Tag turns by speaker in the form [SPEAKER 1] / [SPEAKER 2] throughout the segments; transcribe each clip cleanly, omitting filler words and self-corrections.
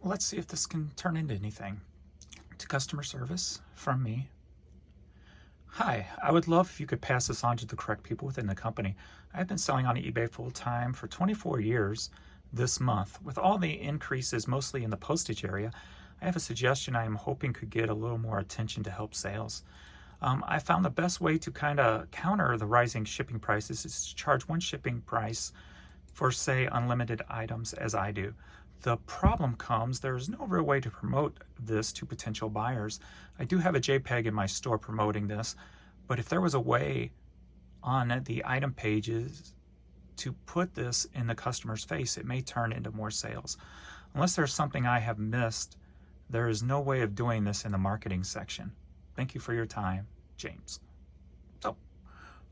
[SPEAKER 1] let's see if this can turn into anything. To customer service from me. Hi, I would love if you could pass this on to the correct people within the company. I've been selling on eBay full-time for 24 years this month. With all the increases mostly in the postage area, I have a suggestion I am hoping could get a little more attention to help sales. I found the best way to kind of counter the rising shipping prices is to charge one shipping price for, say, unlimited items as I do. The problem comes, there's no real way to promote this to potential buyers. I do have a JPEG in my store promoting this, but if there was a way on the item pages to put this in the customer's face, it may turn into more sales. Unless there's something I have missed, there is no way of doing this in the marketing section. Thank you for your time, James. So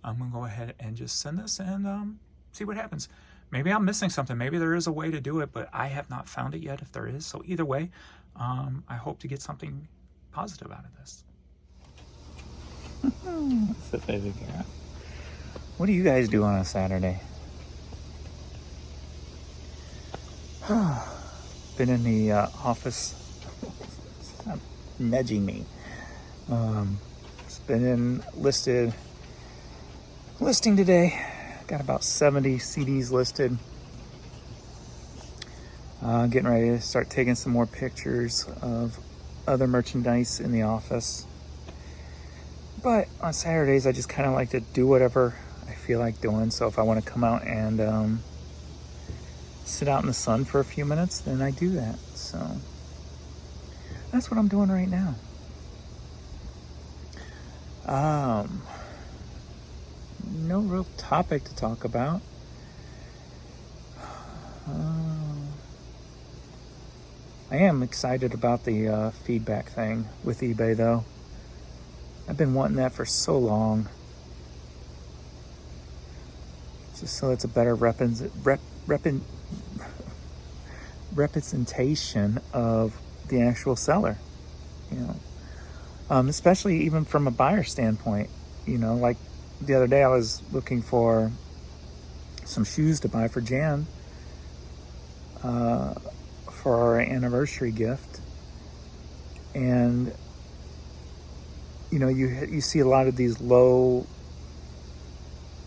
[SPEAKER 1] I'm gonna go ahead and just send this and see what happens. Maybe I'm missing something. Maybe there is a way to do it, but I have not found it yet if there is. So either way, I hope to get something positive out of this. That's the favorite cat. What do you guys do on a Saturday? Been in the office. Stop nudging me. It's been in listing today. Got about 70 CDs listed. Getting ready to start taking some more pictures of other merchandise in the office. But on Saturdays, I just kind of like to do whatever I feel like doing. So if I want to come out and sit out in the sun for a few minutes, then I do that. So that's what I'm doing right now. No real topic to talk about. I am excited about the feedback thing with eBay, though. I've been wanting that for so long. Just so it's a better representation of the actual seller, you know. Especially even from a buyer standpoint, you know, like the other day I was looking for some shoes to buy for Jan for our anniversary gift, and you know, you see a lot of these low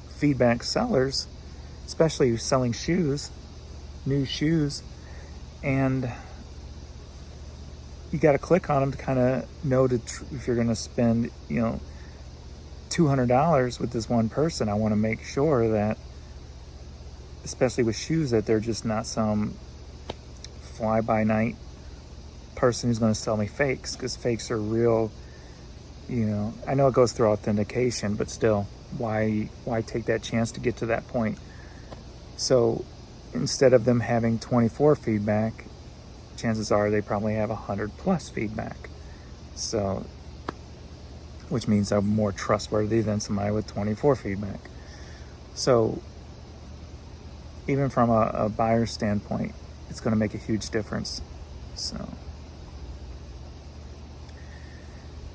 [SPEAKER 1] feedback sellers, especially selling shoes, new shoes, and you got to click on them to kind of know if you're going to spend, you know, $200 with this one person. I want to make sure that, especially with shoes, that they're just not some fly-by-night person who's going to sell me fakes, because fakes are real, you know. I know it goes through authentication, but still, why take that chance to get to that point? So instead of them having 24 feedback, chances are they probably have 100 plus feedback. So, which means I'm more trustworthy than somebody with 24 feedback. So even from a buyer standpoint, it's going to make a huge difference. So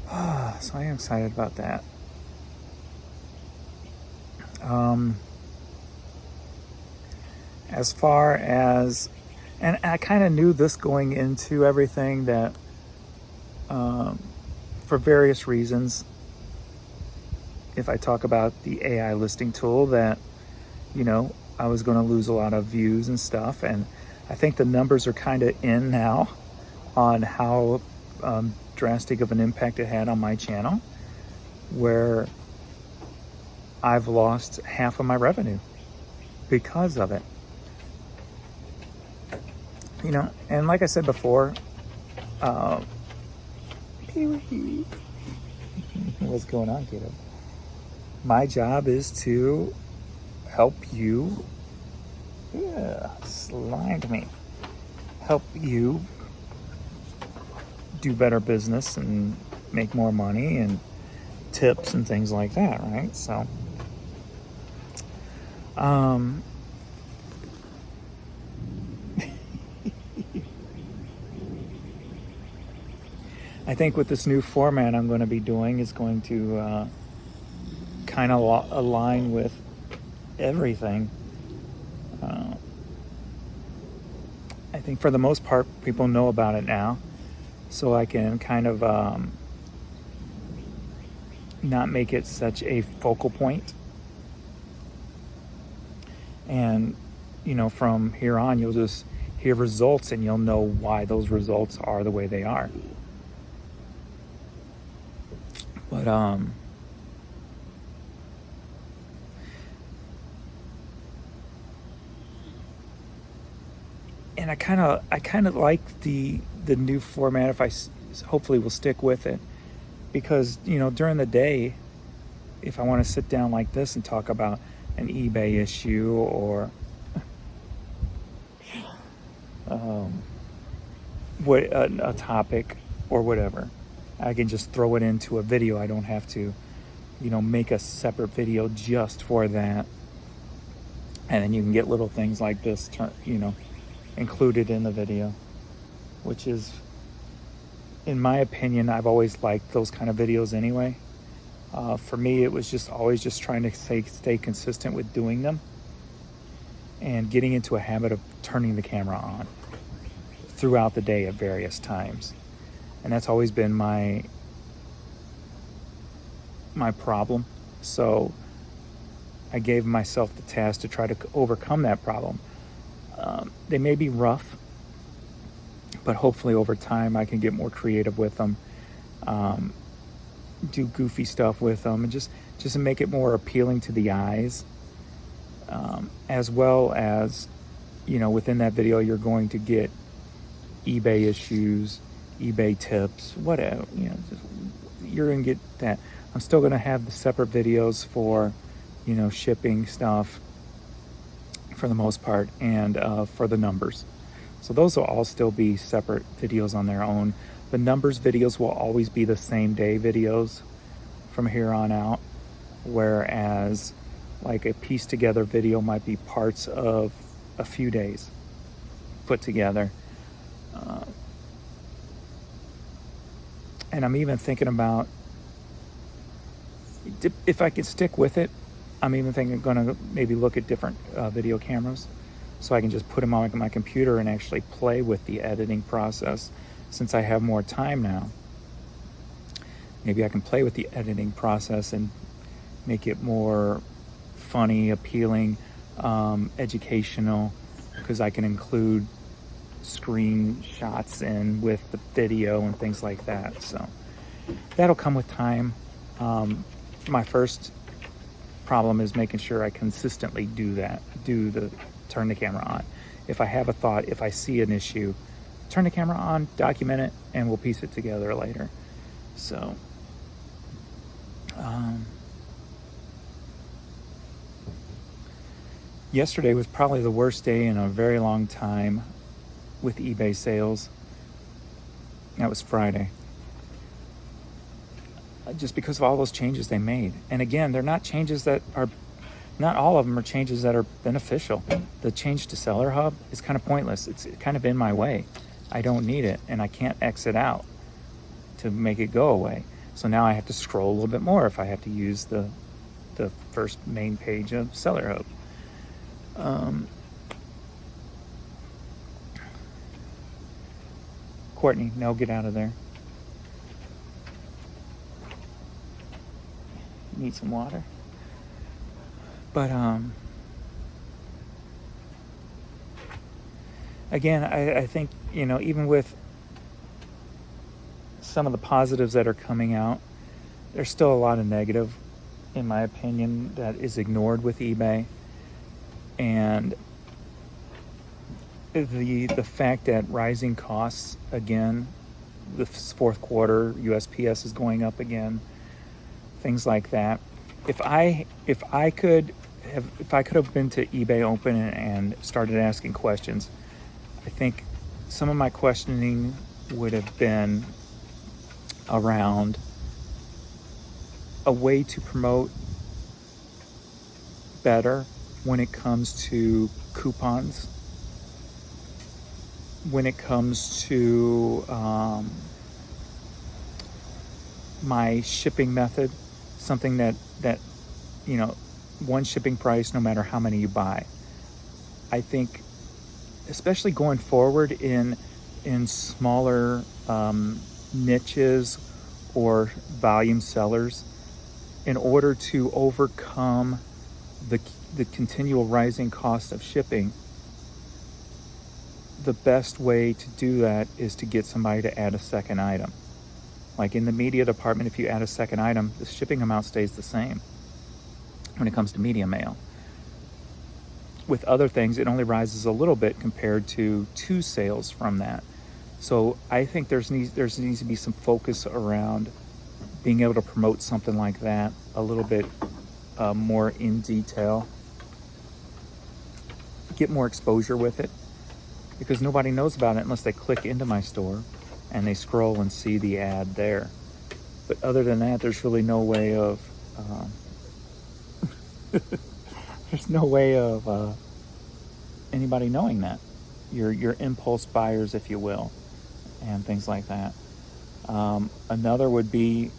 [SPEAKER 1] I am excited about that. As far as, and I kind of knew this going into everything, that for various reasons, if I talk about the AI listing tool, that, you know, I was going to lose a lot of views and stuff. And I think the numbers are kind of in now on how drastic of an impact it had on my channel, where I've lost half of my revenue because of it. You know, and like I said before, what's going on, kiddo? My job is to help you, slimed me, help you do better business and make more money and tips and things like that, right? So, I think with this new format I'm going to be doing is going to kind of align with everything. I think for the most part, people know about it now. So I can kind of not make it such a focal point. And, from here on, you'll just hear results and you'll know why those results are the way they are. But, and I kind of like the new format. If I hopefully will stick with it, because during the day, if I want to sit down like this and talk about an eBay issue or what a topic or whatever, I can just throw it into a video. I don't have to make a separate video just for that. And then you can get little things like this included in the video, which is, in my opinion, I've always liked those kind of videos anyway. For me, it was always trying to stay consistent with doing them and getting into a habit of turning the camera on throughout the day at various times. And that's always been my problem. So I gave myself the task to try to overcome that problem. They may be rough, but hopefully over time I can get more creative with them, do goofy stuff with them, and just to make it more appealing to the eyes, as well as, within that video you're going to get eBay issues, eBay tips, whatever, you're going to get that. I'm still going to have the separate videos for, shipping stuff for the most part, and for the numbers. So those will all still be separate videos on their own. The numbers videos will always be the same day videos from here on out, whereas like a piece together video might be parts of a few days put together. And I'm even thinking about, if I could stick with it, I'm even thinking going to maybe look at different video cameras, so I can just put them on my computer and actually play with the editing process. Since I have more time now, maybe I can play with the editing process and make it more funny, appealing, educational, because I can include screenshots in with the video and things like that. So that'll come with time. My first problem is making sure I consistently do turn the camera on. If I have a thought, if I see an issue, turn the camera on, document it, and we'll piece it together later. So yesterday was probably the worst day in a very long time with eBay sales. That was Friday. Just because of all those changes they made. And again, they're not changes that are, not all of them are changes that are beneficial. The change to Seller Hub is kind of pointless. It's kind of in my way. I don't need it, and I can't exit out to make it go away. So now I have to scroll a little bit more if I have to use the first main page of Seller Hub. Courtney, no, get out of there. Need some water. But again, I think, even with some of the positives that are coming out, there's still a lot of negative, in my opinion, that is ignored with eBay. And the fact that rising costs again, the fourth quarter, USPS is going up again, things like that. If I could have been to eBay Open and started asking questions, I think some of my questioning would have been around a way to promote better when it comes to coupons, when it comes to my shipping method, something that one shipping price no matter how many you buy. I think especially going forward in smaller niches or volume sellers, in order to overcome the continual rising cost of shipping, the best way to do that is to get somebody to add a second item. Like in the media department, if you add a second item, the shipping amount stays the same when it comes to media mail. With other things, it only rises a little bit compared to 2 sales from that. So I think there needs to be some focus around being able to promote something like that a little bit more in detail. Get more exposure with it, because nobody knows about it unless they click into my store and they scroll and see the ad there. But other than that, there's really no way of there's no way of anybody knowing that. Your impulse buyers, if you will, and things like that. Another would be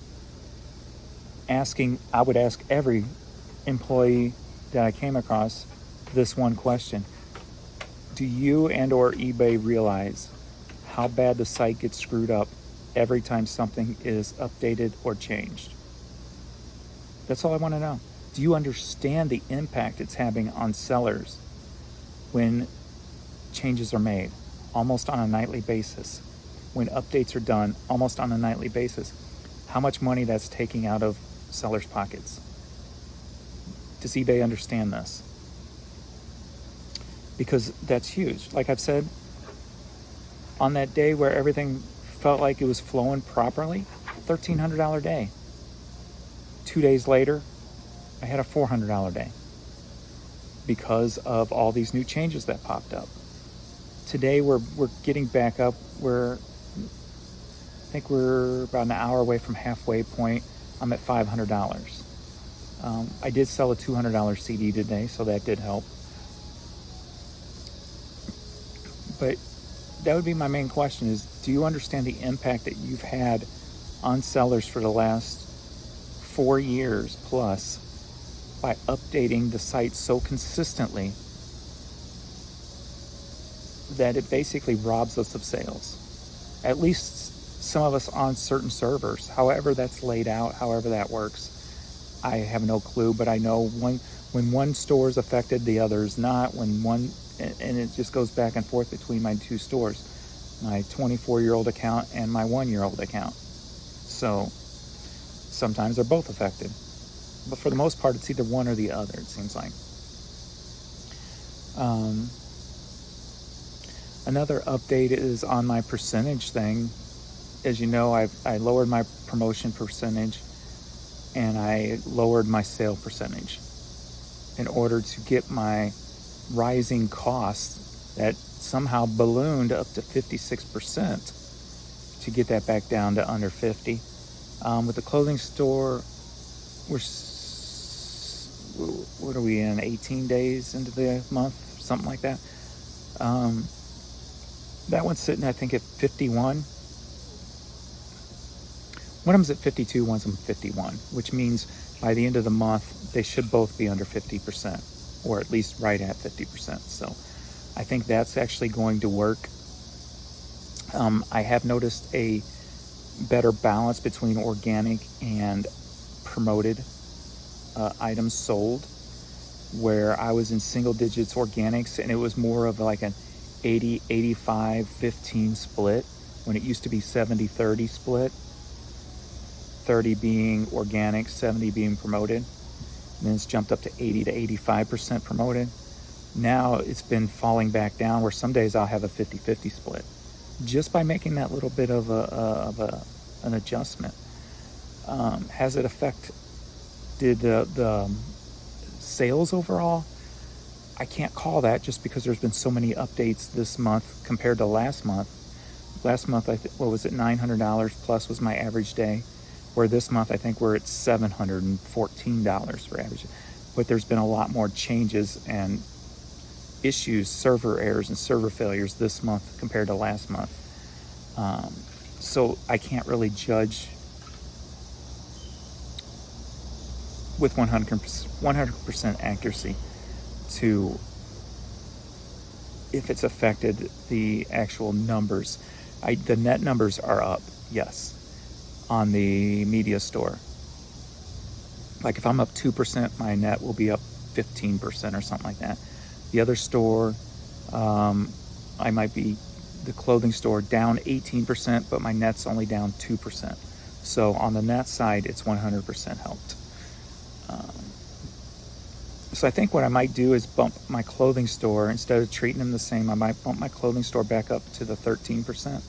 [SPEAKER 1] I would ask every employee that I came across this one question: do you and or eBay realize how bad the site gets screwed up every time something is updated or changed? That's all I want to know. Do you understand the impact it's having on sellers when changes are made almost on a nightly basis, when updates are done almost on a nightly basis? How much money that's taking out of sellers' pockets? Does eBay understand this? Because that's huge. Like I've said, on that day where everything felt like it was flowing properly, $1,300 day. 2 days later, I had a $400 day because of all these new changes that popped up. Today we're getting back up. I think we're about an hour away from halfway point. I'm at $500. I did sell a $200 CD today, so that did help. But that would be my main question: is do you understand the impact that you've had on sellers for the last 4 years plus by updating the site so consistently that it basically robs us of sales? At least some of us on certain servers, however that's laid out, however that works. I have no clue, but I know when one store is affected, the other is not. And it just goes back and forth between my 2 stores, my 24-year-old account and my 1-year-old account. So sometimes they're both affected, but for the most part, it's either one or the other, it seems like. Another update is on my percentage thing. As you know, I lowered my promotion percentage and I lowered my sale percentage in order to get my rising costs that somehow ballooned up to 56%, to get that back down to under 50. With the clothing store, what are we in, 18 days into the month, something like that. That one's sitting, I think, at 51. One of them's at 52, one of them's at 51, which means by the end of the month, they should both be under 50%, or at least right at 50%. So I think that's actually going to work. I have noticed a better balance between organic and promoted items sold, where I was in single digits organics and it was more of like an 80, 85, 15 split, when it used to be 70, 30 split. 30 being organic, 70 being promoted. And then it's jumped up to 80 to 85% promoted. Now it's been falling back down, where some days I'll have a 50-50 split, just by making that little bit of an adjustment. Has it affected the sales overall? I can't call that, just because there's been so many updates this month compared to last month. Last month, what was it, $900 plus was my average day, where this month I think we're at $714 for average. But there's been a lot more changes and issues, server errors and server failures this month compared to last month. So I can't really judge with 100% accuracy to if it's affected the actual numbers. The net numbers are up, yes, on the media store. Like if I'm up 2%, my net will be up 15% or something like that. The other store, I might be, the clothing store, down 18%, but my net's only down 2%. So on the net side, it's 100% helped. So I think what I might do is bump my clothing store, instead of treating them the same, I might bump my clothing store back up to the 13%,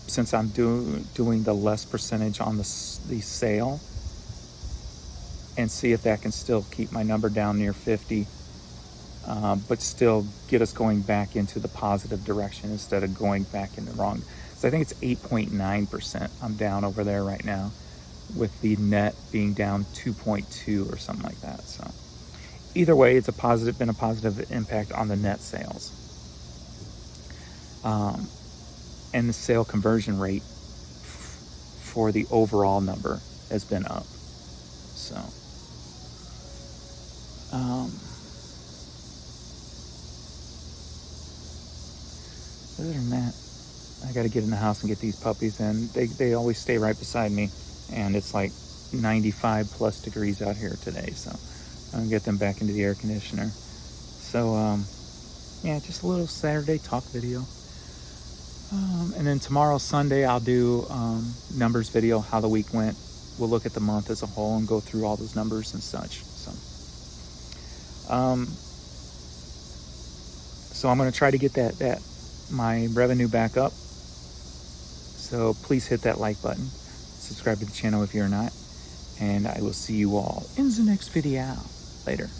[SPEAKER 1] since I'm doing the less percentage on the sale, and see if that can still keep my number down near 50, but still get us going back into the positive direction instead of going back in the wrong. So I think it's 8.9% I'm down over there right now, with the net being down 2.2 or something like that. So either way, it's been a positive impact on the net sales. And the sale conversion rate for the overall number has been up. So other than that, I got to get in the house and get these puppies in. They always stay right beside me, and it's like 95 plus degrees out here today, so I'm gonna get them back into the air conditioner. So yeah, just a little Saturday talk video. And then tomorrow, Sunday, I'll do numbers video, how the week went. We'll look at the month as a whole and go through all those numbers and such. So I'm going to try to get my revenue back up. So please hit that like button. Subscribe to the channel if you're not. And I will see you all in the next video. Later.